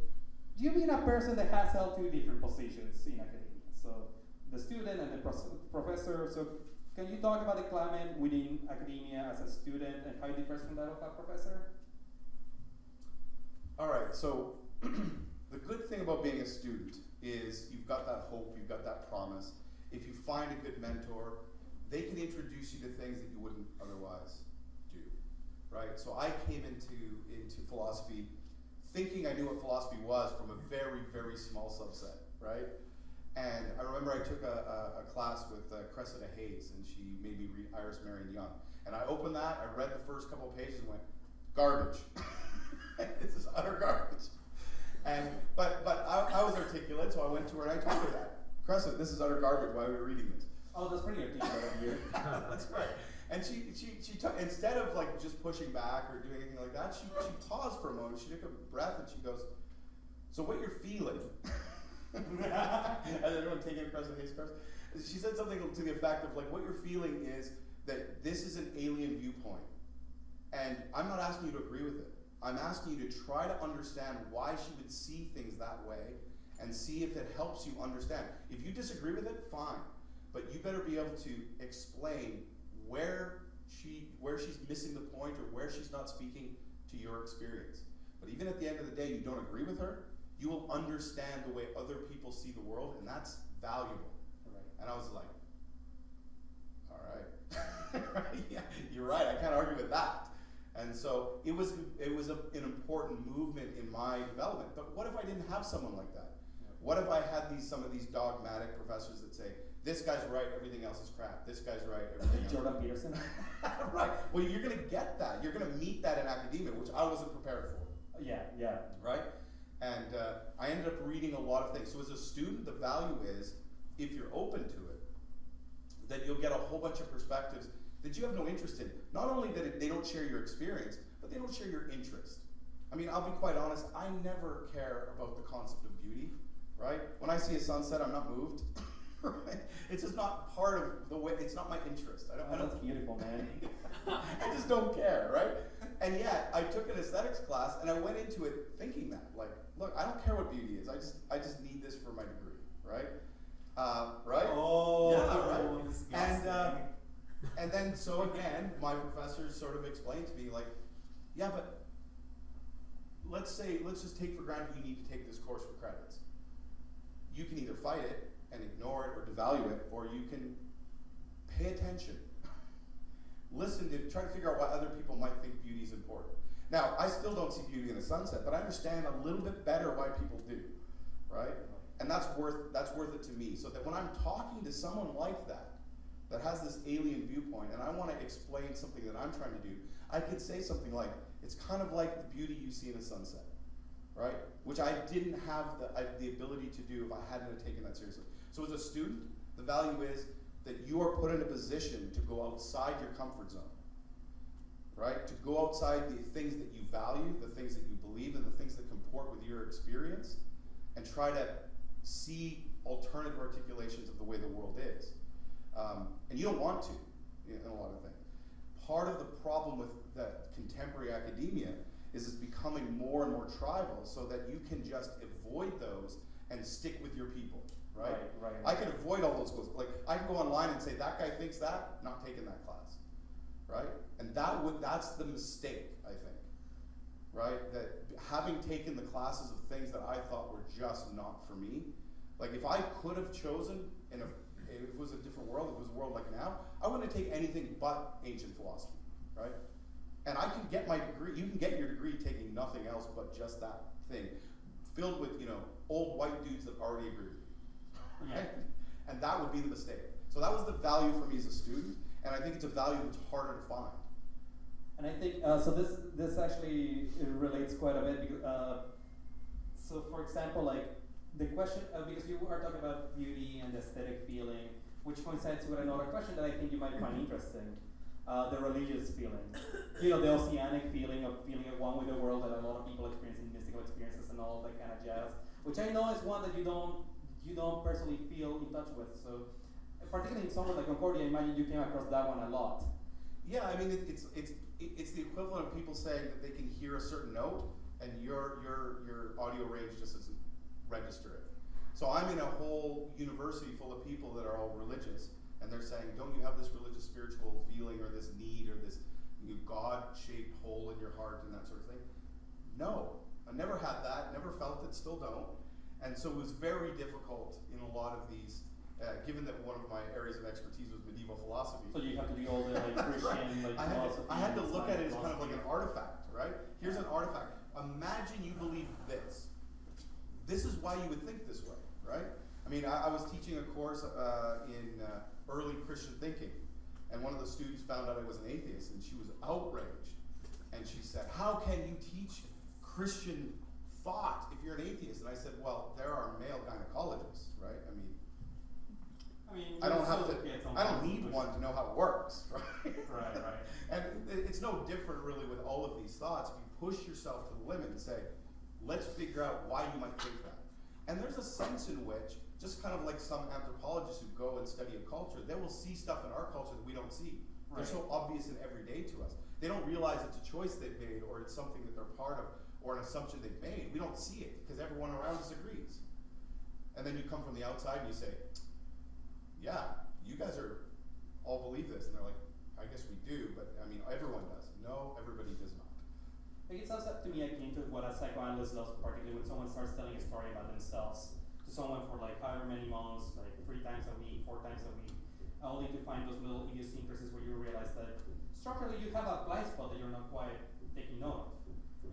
you've been a person that has held two different positions in academia. So, the student and the professor. So, can you talk about the climate within academia as a student and how it differs from that of a professor? All right. So, the good thing about being a student is you've got that hope, you've got that promise. If you find a good mentor, they can introduce you to things that you wouldn't otherwise do, right? So I came into philosophy thinking I knew what philosophy was from a very, very small subset, right? And I remember I took a class with Cressida Hayes, and she made me read Iris Marion Young. And I opened that, I read the first couple of pages and went, garbage. This is utter garbage. But I was articulate, so I went to her and I told her that. Cressida, this is utter garbage, why are we reading this? Oh, that's pretty articulate of you. That's right. And she took, instead of like just pushing back or doing anything like that, she paused for a moment, she took a breath and she goes, so what you're feeling, and everyone taking across the face cards, she said something to the effect of like, what you're feeling is that this is an alien viewpoint. And I'm not asking you to agree with it. I'm asking you to try to understand why she would see things that way and see if it helps you understand. If you disagree with it, fine. But you better be able to explain where she's missing the point or where she's not speaking to your experience. But even at the end of the day, you don't agree with her, you will understand the way other people see the world, and that's valuable. Right. And I was like, all right. Yeah, you're right, I can't argue with that. And so it was an important movement in my development. But what if I didn't have someone like that? What if I had some of these dogmatic professors that say, this guy's right, everything else is crap. This guy's right, everything else. Jordan Peterson. Right. Well, you're going to get that. You're going to meet that in academia, which I wasn't prepared for. Yeah. Right? And I ended up reading a lot of things. So as a student, the value is, if you're open to it, that you'll get a whole bunch of perspectives that you have no interest in. Not only that they don't share your experience, but they don't share your interest. I mean, I'll be quite honest, I never care about the concept of beauty, right? When I see a sunset, I'm not moved. Right? It's just not part of the way, it's not my interest. That's beautiful, man. I just don't care, right? And yet, I took an aesthetics class and I went into it thinking that, like, look, I don't care what beauty is. I just need this for my degree, right? Right? Oh, yeah, right. And then, so again, my professors sort of explained to me, like, yeah, but let's just take for granted you need to take this course for credits. You can either fight it and ignore it or devalue it, or you can pay attention. Listen to, try to figure out why other people might think beauty is important. Now, I still don't see beauty in the sunset, but I understand a little bit better why people do, right? And that's worth it to me, so that when I'm talking to someone like that has this alien viewpoint, and I want to explain something that I'm trying to do, I could say something like, it's kind of like the beauty you see in a sunset, right? Which I didn't have the ability to do if I hadn't taken that seriously. So as a student, the value is that you are put in a position to go outside your comfort zone, right? To go outside the things that you value, the things that you believe, and the things that comport with your experience, and try to see alternative articulations of the way the world is. And you don't want to, in a lot of things. Part of the problem with the contemporary academia is it's becoming more and more tribal, so that you can just avoid those and stick with your people, right? Right. I can avoid all those goals. Like, I can go online and say, that guy thinks that, not taking that class, right? And that's the mistake, I think, right? That having taken the classes of things that I thought were just not for me, like if I could have chosen, if it was a different world, if it was a world like now, I wouldn't take anything but ancient philosophy, right? And I can get my degree, you can get your degree taking nothing else but just that thing, filled with, old white dudes that already agree with you, right? And that would be the mistake. So that was the value for me as a student, and I think it's a value that's harder to find. And I think, so this actually relates quite a bit, because, so for example, like, the question, because you are talking about beauty and aesthetic feeling, which coincides with another question that I think you might find interesting, the religious feeling. The oceanic feeling of feeling at one with the world that a lot of people experience in mystical experiences and all that kind of jazz, which I know is one that you don't personally feel in touch with. So, particularly in somewhere like Concordia, I imagine you came across that one a lot. Yeah, I mean, it's the equivalent of people saying that they can hear a certain note, and your audio range just doesn't register it. So I'm in a whole university full of people that are all religious, and they're saying, don't you have this religious spiritual feeling or this need or this God-shaped hole in your heart and that sort of thing? No, I never had that, never felt it, still don't. And so it was very difficult in a lot of these, given that one of my areas of expertise was medieval philosophy. So you have to do all the Christian philosophy. I had to look at it as kind of like an artifact, right? Here's an artifact. Imagine you believe this. This is why you would think this way, right? I mean, I was teaching a course in early Christian thinking, and one of the students found out I was an atheist, and she was outraged. And she said, how can you teach Christian thought if you're an atheist? And I said, well, there are male gynecologists, right? I mean, I don't need one to know how it works, right? Right. no different really with all of these thoughts. If you push yourself to the limit and say, let's figure out why you might think that. And there's a sense in which, just kind of like some anthropologists who go and study a culture, they will see stuff in our culture that we don't see. They're so obvious and everyday to us. They don't realize it's a choice they've made, or it's something that they're part of, or an assumption they've made. We don't see it because everyone around us agrees. And then you come from the outside and you say, yeah, you guys all believe this. And they're like, I guess we do, but I mean, everyone does. No, everybody does not. Like it sounds like to me akin to what a psychoanalyst does, particularly when someone starts telling a story about themselves to someone for like however many months, like 3 times a week, 4 times a week, only to find those little idiosyncrasies where you realize that structurally you have a blind spot that you're not quite taking note of.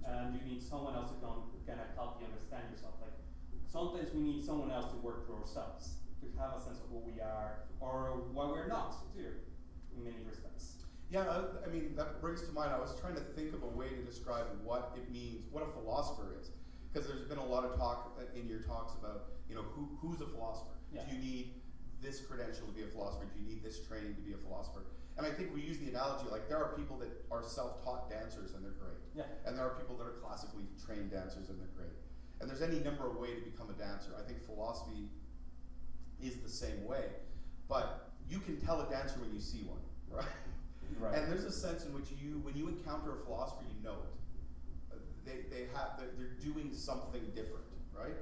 And you need someone else to come kind of help you understand yourself. Like sometimes we need someone else to work through ourselves, to have a sense of who we are, or what we're not, too, in many respects. Yeah, I mean, that brings to mind, I was trying to think of a way to describe what it means, what a philosopher is. Because there's been a lot of talk in your talks about, you know, who's a philosopher? Yeah. Do you need this credential to be a philosopher? Do you need this training to be a philosopher? And I think we use the analogy, like there are people that are self-taught dancers and they're great. Yeah. And there are people that are classically trained dancers and they're great. And there's any number of ways to become a dancer. I think philosophy is the same way. But you can tell a dancer when you see one, right? Right. And there's a sense in which when you encounter a philosopher, you know it. They're doing something different, right?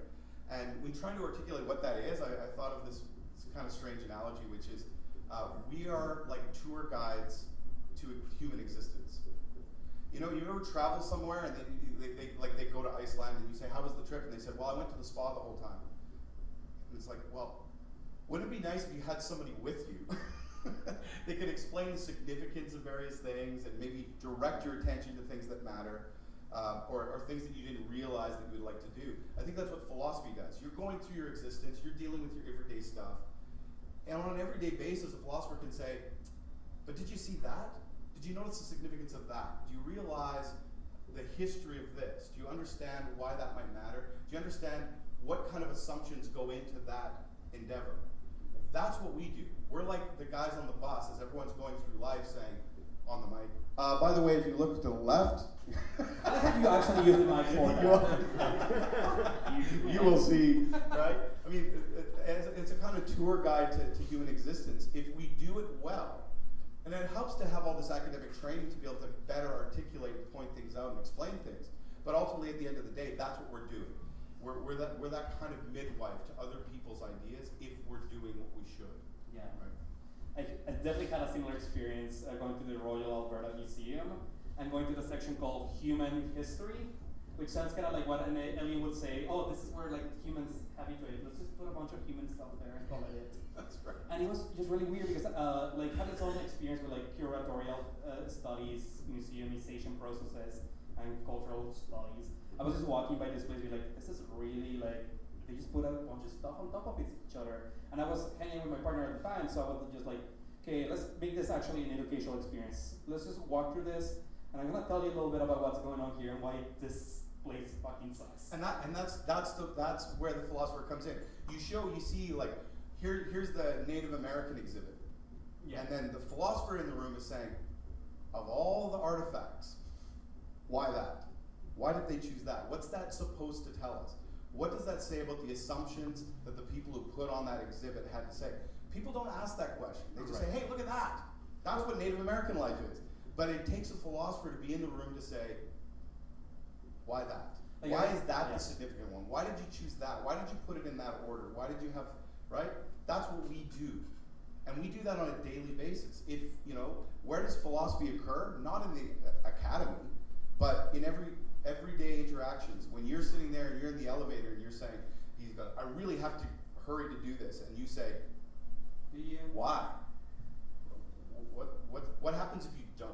And when trying to articulate what that is, I thought of this kind of strange analogy, which is we are like tour guides to human existence. You know, you ever travel somewhere and they go to Iceland and you say, how was the trip? And they said, well, I went to the spa the whole time. And it's like, well, wouldn't it be nice if you had somebody with you? They could explain the significance of various things and maybe direct your attention to things that matter, or things that you didn't realize that you would like to do. I think that's what philosophy does. You're going through your existence, you're dealing with your everyday stuff, and on an everyday basis, a philosopher can say, but did you see that? Did you notice the significance of that? Do you realize the history of this? Do you understand why that might matter? Do you understand what kind of assumptions go into that endeavor? That's what we do. We're like the guys on the bus as everyone's going through life saying, on the mic, by the way, if you look to the left, I like how you actually use the mic for that. you will see, right? I mean, it's a kind of tour guide to human existence. If we do it well, and it helps to have all this academic training to be able to better articulate and point things out and explain things. But ultimately, at the end of the day, that's what we're doing. We're that kind of midwife to other people's ideas if we're doing what we should. Yeah. Right? I definitely had a similar experience going to the Royal Alberta Museum and going to the section called Human History, which sounds kind of like what an alien would say, oh, this is where like humans habituate. Let's just put a bunch of human stuff there and call it it. That's right. And it was just really weird because like had its own experience with like curatorial studies, museumization processes, and cultural studies. I was just walking by this place, be like, this is really like, they just put a bunch of stuff on top of each other. And I was hanging with my partner at the time, so I was just like, okay, let's make this actually an educational experience. Let's just walk through this, and I'm gonna tell you a little bit about what's going on here and why this place fucking sucks. And that's where the philosopher comes in. You see like, here's the Native American exhibit. Yeah. And then the philosopher in the room is saying, of all the artifacts, why that? Why did they choose that? What's that supposed to tell us? What does that say about the assumptions that the people who put on that exhibit had to say? People don't ask that question. They just say, hey, look at that. That's what Native American life is. But it takes a philosopher to be in the room to say, why that? Like, why is that the significant one? Why did you choose that? Why did you put it in that order? Why did you have, right? That's what we do. And we do that on a daily basis. If, where does philosophy occur? Not in the academy, but in everyday interactions. When you're sitting there and you're in the elevator and you're saying, I really have to hurry to do this, and you say, why? What happens if you don't?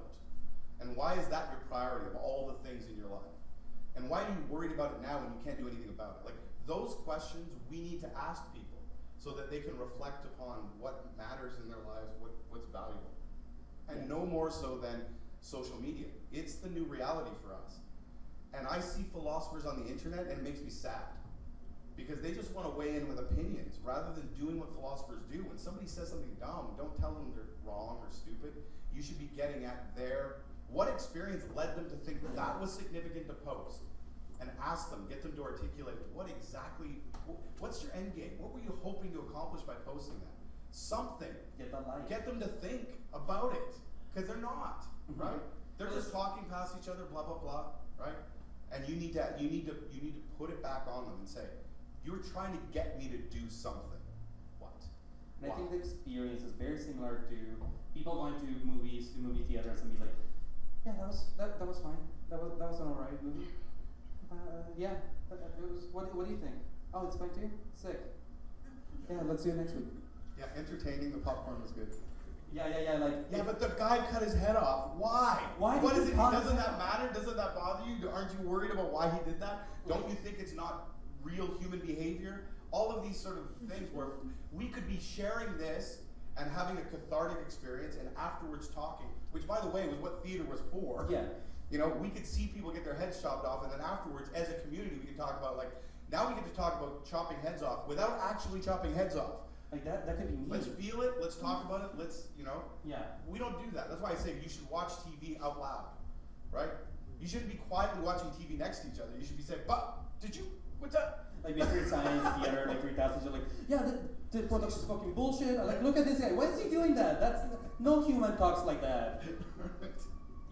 And why is that your priority of all the things in your life? And why are you worried about it now when you can't do anything about it? Like, those questions we need to ask people so that they can reflect upon what matters in their lives, what's valuable. And no more so than social media. It's the new reality for us. And I see philosophers on the internet and it makes me sad. Because they just want to weigh in with opinions rather than doing what philosophers do. When somebody says something dumb, don't tell them they're wrong or stupid. You should be getting at their What experience led them to think that was significant to post? And ask them, get them to articulate what's your end game? What were you hoping to accomplish by posting that? Something. Get that light. Get them to think about it, because they're not, right? They're just talking past each other, blah blah blah, right? And you need to put it back on them and say, you're trying to get me to do something. What? And I think the experience is very similar to people going to movies, to movie theaters, and be like, yeah, that was fine. That was an alright movie. Yeah, it was. What do you think? Oh, it's fine too. Sick. Yeah, let's do it next week. Yeah, entertaining. The popcorn was good. Yeah. Like. Yeah, but the guy cut his head off. Why? Why? What is it? Doesn't that matter? Doesn't that bother you? Aren't you worried about why he did that? Don't you think it's not real human behavior? All of these sort of things where we could be sharing this and having a cathartic experience and afterwards talking, which by the way was what theater was for. Yeah. You know, we could see people get their heads chopped off, and then afterwards, as a community, we could talk about, like, now we get to talk about chopping heads off without actually chopping heads off. Like that could be neat. Let's feel it, let's talk about it, let's, Yeah. We don't do that. That's why I say you should watch TV out loud, right? You shouldn't be quietly watching TV next to each other. You should be saying, what's up? Like Mystery Science Theater, like 3000, you're like, yeah, the production's fucking bullshit. I'm like, look at this guy. Why is he doing that? No human talks like that.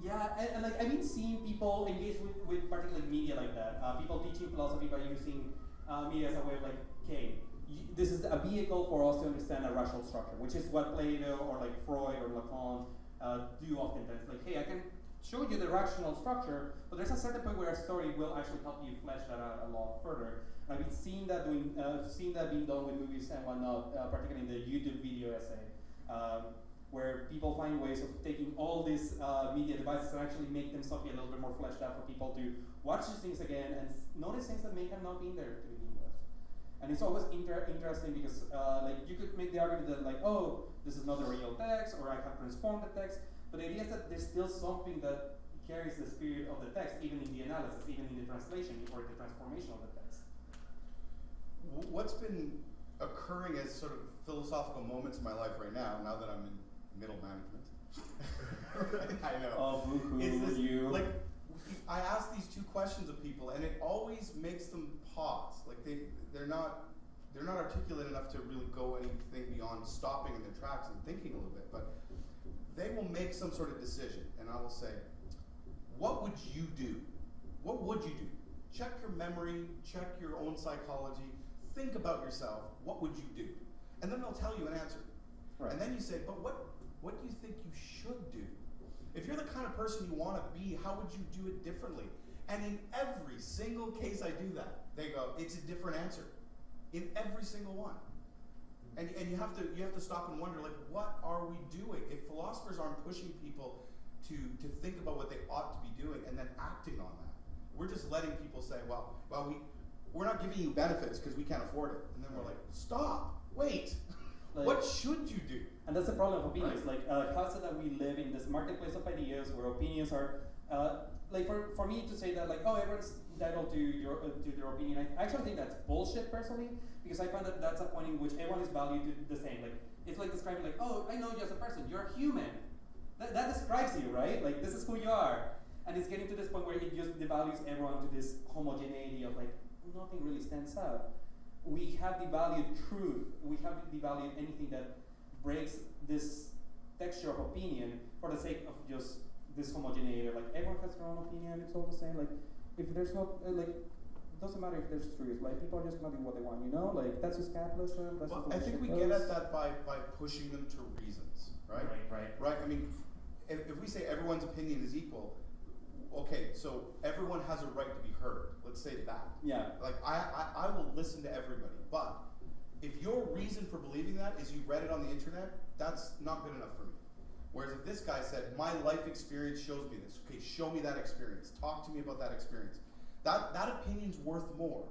Yeah, and like I've been seeing people engage with particularly media like that. People teaching philosophy by using media as a way of like, okay, this is a vehicle for us to understand a rational structure, which is what Plato or like Freud or Lacan do oftentimes. Like, hey, I can show you the rational structure, but there's a certain point where a story will actually help you flesh that out a lot further. And I've been seeing that being done with movies and whatnot, particularly in the YouTube video essay. Where people find ways of taking all these media devices and actually make them something a little bit more fleshed out for people to watch these things again and notice things that may have not been there to begin with. And it's always interesting because like you could make the argument that like, oh, this is not a real text, or I have transformed the text, but the idea is that there's still something that carries the spirit of the text, even in the analysis, even in the translation or the transformation of the text. What's been occurring as sort of philosophical moments in my life right now that I'm in middle management. I know. Oh, boo-hoo, you. Like, I ask these two questions of people, and it always makes them pause. Like they're not articulate enough to really go anything beyond stopping in their tracks and thinking a little bit. But they will make some sort of decision, and I will say, "What would you do? What would you do? Check your memory, check your own psychology, think about yourself. What would you do?" And then they'll tell you an answer. Right. And then you say, "But what do you think you should do? If you're the kind of person you want to be, how would you do it differently?" And in every single case I do that, they go, "It's a different answer." In every single one. And you have to stop and wonder, like, what are we doing? If philosophers aren't pushing people to think about what they ought to be doing and then acting on that, we're just letting people say, well, we're not giving you benefits because we can't afford it. And then we're like, stop, wait. Like, what should you do? And that's the problem of opinions. Right. Like, how is it that we live in this marketplace of ideas where opinions are, like for me to say that like, oh, everyone's entitled to their opinion, I actually think that's bullshit personally, because I find that that's a point in which everyone is valued the same. Like, it's like describing like, oh, I know you as a person, you're a human. That describes you, right? Like, this is who you are. And it's getting to this point where it just devalues everyone to this homogeneity of like, nothing really stands out. We have devalued truth. We have devalued anything that breaks this texture of opinion for the sake of just this homogeneity. Like, everyone has their own opinion, it's all the same. Like, if there's no, like, it doesn't matter if there's truth. Like, people are just gonna do what they want, you know? Like, that's just capitalism. That's well, I think we get at that by pushing them to reasons, right? Right. I mean, if we say everyone's opinion is equal, okay, so everyone has a right to be heard. Let's say that. Yeah. Like, I will listen to everybody, but if your reason for believing that is you read it on the internet, that's not good enough for me. Whereas if this guy said, my life experience shows me this, okay, show me that experience. Talk to me about that experience. That opinion's worth more,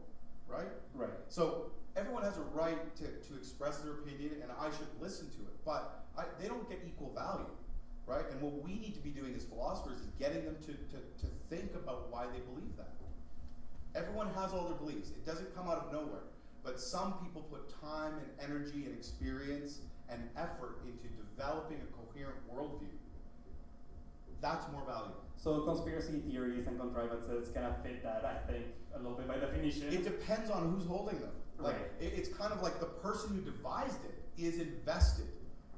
right? Right. So everyone has a right to express their opinion, and I should listen to it, but they don't get equal value. Right? And what we need to be doing as philosophers is getting them to think about why they believe that. Everyone has all their beliefs. It doesn't come out of nowhere. But some people put time and energy and experience and effort into developing a coherent worldview that's more valuable. So conspiracy theories and contrivances kind of fit that, I think, a little bit by definition. It depends on who's holding them. Like, Right. it's kind of like the person who devised it is invested,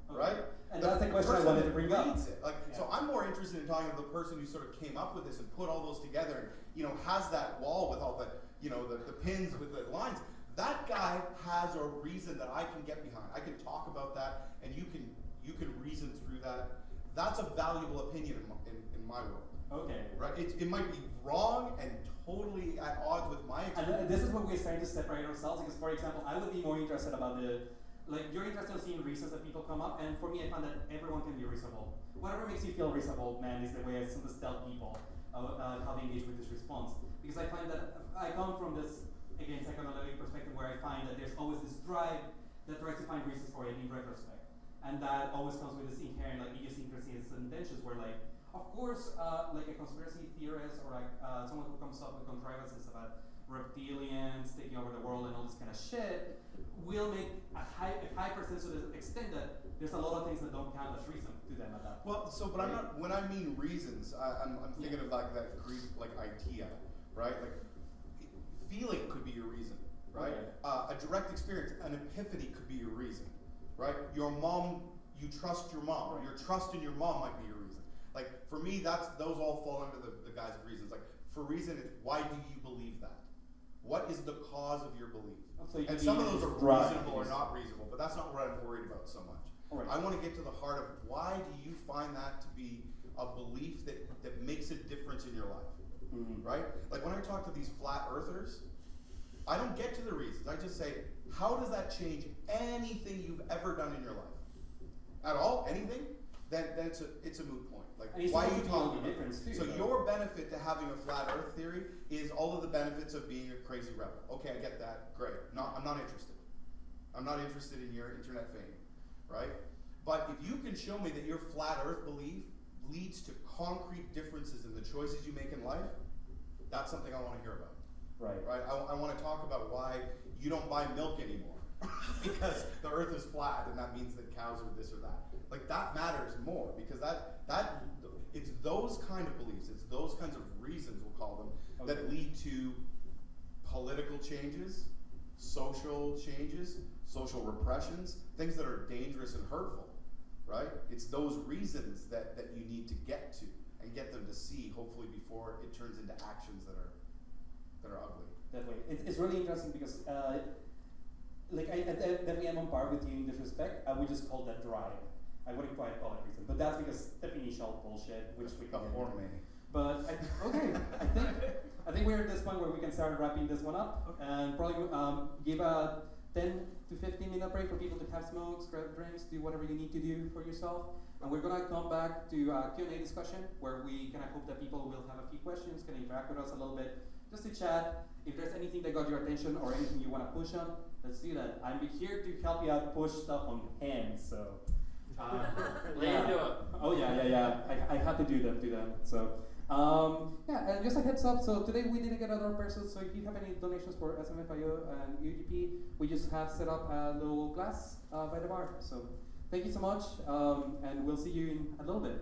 Okay. right? And that's the question I wanted to bring up. Reads it. Like, Yeah. so I'm more interested in talking to the person who sort of came up with this and put all those together and, has that wall with all the, the pins with the lines. That guy has a reason that I can get behind. I can talk about that, and you can reason through that. That's a valuable opinion in my world. Okay. Right? It might be wrong and totally at odds with my experience. And this is what we're starting to separate ourselves, because, for example, I would be more interested about you're interested in seeing reasons that people come up, and for me, I found that everyone can be reasonable. Whatever makes you feel reasonable, man, is the way I sometimes tell people how they engage with this response. Because I find that I come from this, again, psychoanalytic perspective, where I find that there's always this drive that tries to find reasons for it in retrospect. And that always comes with this inherent idiosyncrasies and tensions where of course, like a conspiracy theorist or someone who comes up with contrivances about reptilians taking over the world and all this kind of shit will make a high percentage to the extent that there's a lot of things that don't count as reason to them at that point. Well, but I'm not. When I mean reasons, I'm thinking of like that Greek idea, right? Like feeling could be your reason, right? Okay. A direct experience, an epiphany could be your reason, right? Your mom, you trust your mom. Right. Your trust in your mom might be your reason. Like for me, those all fall under the guise of reasons. Like for reason, it's why do you believe that? What is the cause of your belief? So And some of those are reasonable or not reasonable, but that's not what I'm worried about so much. Right. I want to get to the heart of why do you find that to be a belief that makes a difference in your life, right? Like when I talk to these flat earthers, I don't get to the reasons. I just say, how does that change anything you've ever done in your life? At all? Anything? Then it's a moot point. Like, why are you talking about it? So your benefit to having a flat earth theory is all of the benefits of being a crazy rebel. Okay, I get that. Great. I'm not interested. I'm not interested in your internet fame, right? But if you can show me that your flat earth belief leads to concrete differences in the choices you make in life, that's something I want to hear about. Right? I want to talk about why you don't buy milk anymore because the earth is flat and that means that cows are this or that. Like that matters more because it's those kind of beliefs, it's those kinds of reasons, we'll call them, that lead to political changes, social changes, social repressions, things that are dangerous and hurtful, right? It's those reasons that you need to get to and get them to see, hopefully before it turns into actions that are ugly. Definitely. It's really interesting because I definitely am on par with you in this respect. I would just call that drive. I wouldn't quite call it reason, but that's because definitional bullshit, which we can get into. But I think we're at this point where we can start wrapping this one up, and probably give a 10 to 15 minute break for people to have smokes, grab drinks, do whatever you need to do for yourself. And we're gonna come back to a Q&A discussion where we kind of hope that people will have a few questions, can interact with us a little bit, just to chat. If there's anything that got your attention or anything you want to push on, let's do that. I'm here to help you out push stuff on him, so. Oh yeah. I had to do them. So and just a heads up. So today we didn't get other persons. So if you have any donations for SMFIO and UGP, we just have set up a little class by the bar. So thank you so much, and we'll see you in a little bit.